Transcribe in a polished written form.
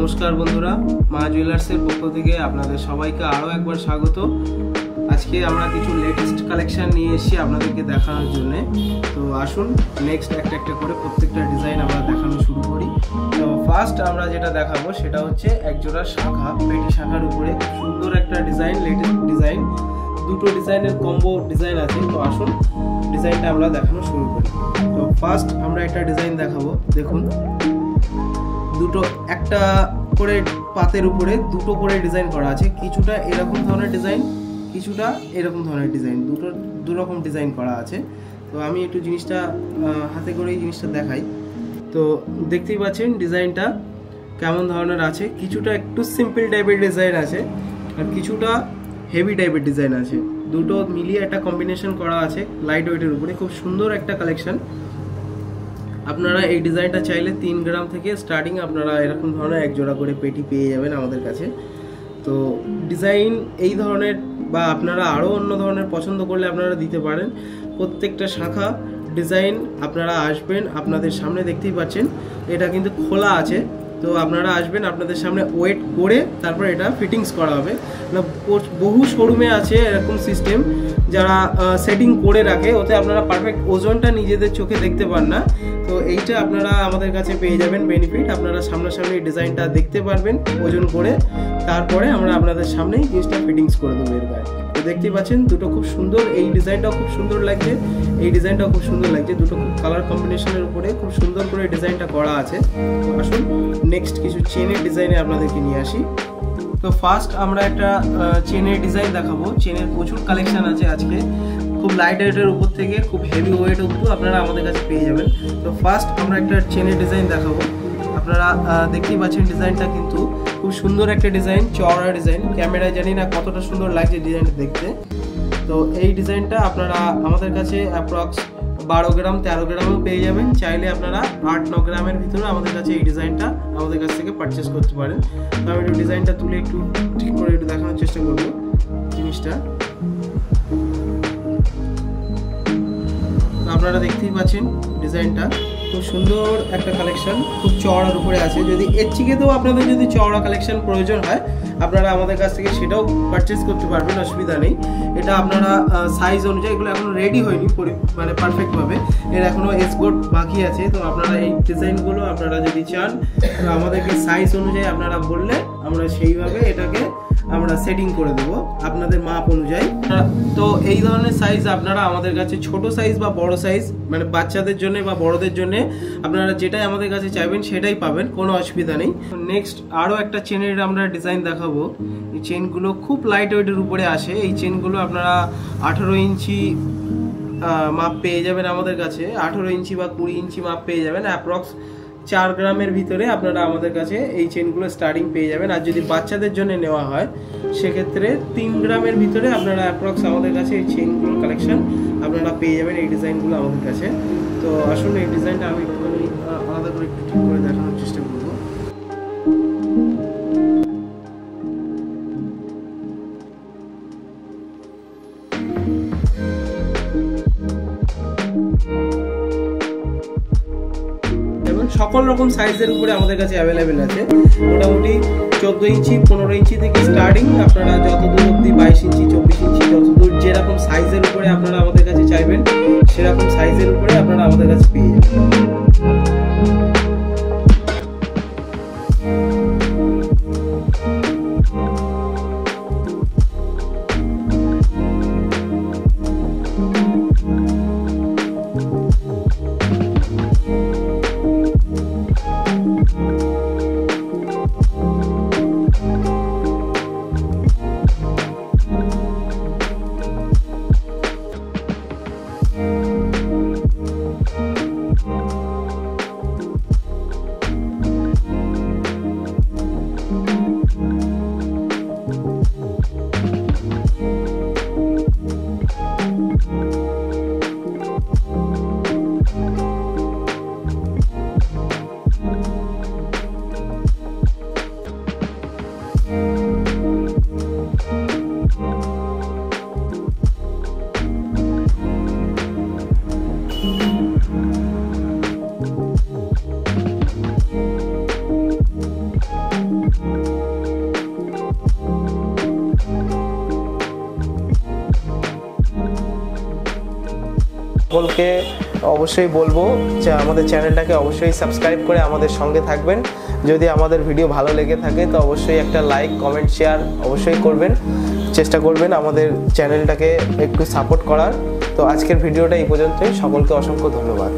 নমস্কার বন্ধুরা, মা জুয়েলার্সের পক্ষ থেকে আপনাদের সবাইকে আরও একবার স্বাগত। আজকে আমরা কিছু লেটেস্ট কালেকশন নিয়ে এসেছি আপনাদেরকে দেখানোর জন্য। তো আসুন নেক্সট একটা করে প্রত্যেকটা ডিজাইন আমরা দেখানো শুরু করি। তো ফার্স্ট আমরা যেটা দেখাবো সেটা হচ্ছে একজোড়া শাখা, পেটি শাখার উপরে সুন্দর একটা ডিজাইন, লেটেস্ট ডিজাইন, দুটো ডিজাইনের কম্বো ডিজাইন আছে। তো আসুন ডিজাইনটা আমরা দেখানো শুরু করি। তো ফার্স্ট আমরা একটা ডিজাইন দেখাবো। দেখুন, দুটো একটা করে পাতের উপরে দুটো করে ডিজাইন করা আছে। কিছুটা এরকম ধরনের ডিজাইন, কিছুটা এরকম ধরনের ডিজাইন, দু রকম ডিজাইন করা আছে। তো আমি একটু জিনিসটা হাতে করে এই জিনিসটা দেখাই। তো দেখতেই পাচ্ছেন ডিজাইনটা কেমন ধরনের আছে। কিছুটা একটু সিম্পল টাইপের ডিজাইন আছে আর কিছুটা হেভি টাইপের ডিজাইন আছে। দুটো মিলিয়ে একটা কম্বিনেশন করা আছে লাইট ওয়েটের উপরে। খুব সুন্দর একটা কালেকশন। আপনারা এই ডিজাইনটা চাইলে 3 গ্রাম থেকে স্টার্টিং আপনারা এরকম ধরনের এক জোড়া করে পেটি পেয়ে যাবেন আমাদের কাছে। তো ডিজাইন এই ধরনের বা আপনারা আরও অন্য ধরনের পছন্দ করলে আপনারা দিতে পারেন। প্রত্যেকটা শাখা ডিজাইন আপনারা আসবেন, আপনাদের সামনে দেখতেই পাচ্ছেন এটা কিন্তু খোলা আছে। তো আপনারা আসবেন, আপনাদের সামনে ওয়েট করে তারপর এটা ফিটিংস করা হবে। বহু শোরুমে আছে এরকম সিস্টেম, যারা সেটিং করে রাখে, ওতে আপনারা পারফেক্ট ওজনটা নিজেদের চোখে দেখতে পান না। তো এইটা আপনারা আমাদের কাছে পেয়ে যাবেন বেনিফিট। আপনারা সামনাসামনি ডিজাইনটা দেখতে পারবেন ওজন করে, তারপরে আমরা আপনাদের সামনেই জিনিসটা ফিটিংস করে দেবো এর গায়ে। তো দেখতেই পাচ্ছেন দুটো খুব সুন্দর, এই ডিজাইনটাও খুব সুন্দর লাগছে, এই ডিজাইনটাও খুব সুন্দর লাগছে। দুটো খুব কালার কম্বিনেশনের উপরে খুব সুন্দর করে ডিজাইনটা করা আছে। তো আসুন নেক্সট কিছু চেনের ডিজাইনে আপনাদেরকে নিয়ে আসি। তো ফার্স্ট আমরা একটা চেনের ডিজাইন দেখাবো। চেনের প্রচুর কালেকশন আছে আজকে, খুব লাইট ওয়েটের উপর থেকে খুব হেভি ওয়েট অবধি আপনারা আমাদের কাছে পেয়ে যাবেন। তো ফার্স্ট আমরা একটা চেনের ডিজাইন দেখাবো। আপনারা দেখতেই পাচ্ছেন ডিজাইনটা কিন্তু খুব সুন্দর একটা ডিজাইন, চওড়া ডিজাইন। ক্যামেরায় জানি না কতটা সুন্দর লাগছে ডিজাইনটা দেখতে। তো এই ডিজাইনটা আপনারা আমাদের কাছে অ্যাপ্রক্স 12 গ্রাম 13 গ্রামও পেয়ে যাবেন। চাইলে আপনারা 8-9 গ্রামের ভিতরে আমাদের কাছে এই ডিজাইনটা আমাদের কাছ থেকে পারচেস করতে পারেন। তো আমি একটু ডিজাইনটা তুলে একটু ঠিক করে একটু দেখানোর চেষ্টা করবো জিনিসটা। আপনারা দেখতেই পাচ্ছেন ডিজাইনটা খুব সুন্দর একটা কালেকশন, খুব চওড়ার উপরে আছে। যদি এর থেকেও আপনাদের যদি চওড়া কালেকশন প্রয়োজন হয় আপনারা আমাদের কাছ থেকে সেটাও পারচেস করতে পারবেন, অসুবিধা নেই। এটা আপনারা সাইজ অনুযায়ী, এগুলো এখনো রেডি হয়নি মানে পারফেক্টভাবে, এর এখনো এক্সপোর্ট বাকি আছে। তো আপনারা এই ডিজাইনগুলো আপনারা যদি চান আমাদেরকে সাইজ অনুযায়ী আপনারা বললে আমরা সেইভাবে এটাকে আমরা সেটিং করে দেব আপনাদের মাপ অনুযায়ী। তো এই ধরনের সাইজ আপনারা আমাদের কাছে ছোট সাইজ বা বড় সাইজ, মানে বাচ্চাদের জন্য বা বড়দের জন্য আপনারা যেটাই আমাদের কাছে চাইবেন সেটাই পাবেন, কোনো অসুবিধা নেই। নেক্সট আরও একটা চেনের আমরা ডিজাইন দেখাবো। এই চেনগুলো খুব লাইট ওয়েটের উপরে আসে। এই চেনগুলো আপনারা 18 ইঞ্চি মাপ পেয়ে যাবেন আমাদের কাছে, 18 ইঞ্চি বা 20 ইঞ্চি মাপ পেয়ে যাবেন। অ্যাপ্রক্স 4 গ্রামের ভিতরে আপনারা আমাদের কাছে এই চেনগুলো স্টার্টিং পেয়ে যাবেন। আর যদি বাচ্চাদের জন্য নেওয়া হয় সেক্ষেত্রে 3 গ্রামের ভিতরে আপনারা অ্যাপ্রক্স আমাদের কাছে এই চেনগুলোর কালেকশন আপনারা পেয়ে যাবেন, এই ডিজাইনগুলো আমাদের কাছে। তো আসুন এই ডিজাইনটা আমি একটুখানি আলাদা করে একটু ঠিক করে দেখানোর চেষ্টা করবো। সকল রকম সাইজের উপরে আমাদের কাছে অ্যাভেলেবেল আছে। মোটামুটি 14 ইঞ্চি 15 ইঞ্চি থেকে স্টার্টিং, আপনারা যত দূর অব্দি 22 ইঞ্চি 24 ইঞ্চি যত দূর যেরকম সাইজের উপরে আপনারা আমাদের কাছে চাইবেন সেরকম সাইজের উপরে আপনারা আমাদের কাছে পেয়ে যাবেন। সকলকে অবশ্যই বলবো যে আমাদের চ্যানেলটাকে অবশ্যই সাবস্ক্রাইব করে আমাদের সঙ্গে থাকবেন। যদি আমাদের ভিডিও ভালো লেগে থাকে তো অবশ্যই একটা লাইক, কমেন্ট, শেয়ার অবশ্যই করবেন, চেষ্টা করবেন আমাদের চ্যানেলটাকে একটু সাপোর্ট করার। তো আজকের ভিডিওটা এই পর্যন্তই, সকলকে অসংখ্য ধন্যবাদ।